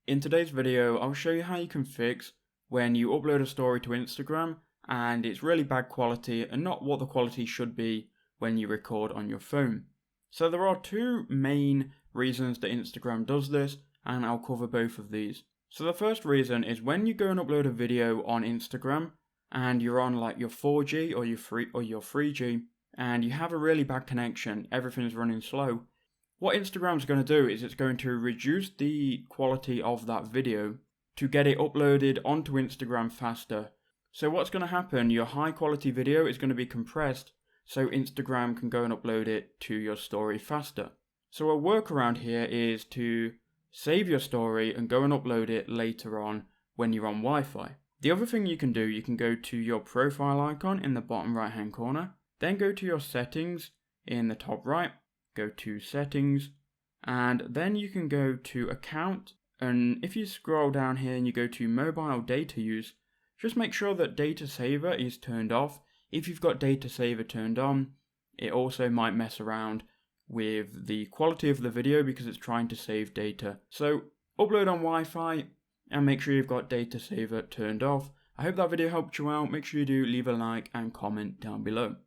In today's video, I'll show you how you can fix when you upload a story to Instagram and it's really bad quality and not what the quality should be when you record on your phone. So there are two main reasons that Instagram does this, and I'll cover both of these. So the first reason is when you go and upload a video on Instagram and you're on like your 4G or your 3G and you have a really bad connection, everything's running slow. What Instagram's going to do is it's going to reduce the quality of that video to get it uploaded onto Instagram faster. So what's going to happen, your high quality video is going to be compressed so Instagram can go and upload it to your story faster. So a workaround here is to save your story and go and upload it later on when you're on Wi-Fi. The other thing you can do, you can go to your profile icon in the bottom right hand corner, then go to your settings in the top right, go to settings, and then you can go to account, and if you scroll down here and you go to mobile data use, just make sure that data saver is turned off. If you've got data saver turned on, it also might mess around with the quality of the video because it's trying to save data. So upload on Wi-Fi and make sure you've got data saver turned off. I hope that video helped you out. Make sure you do leave a like and comment down below.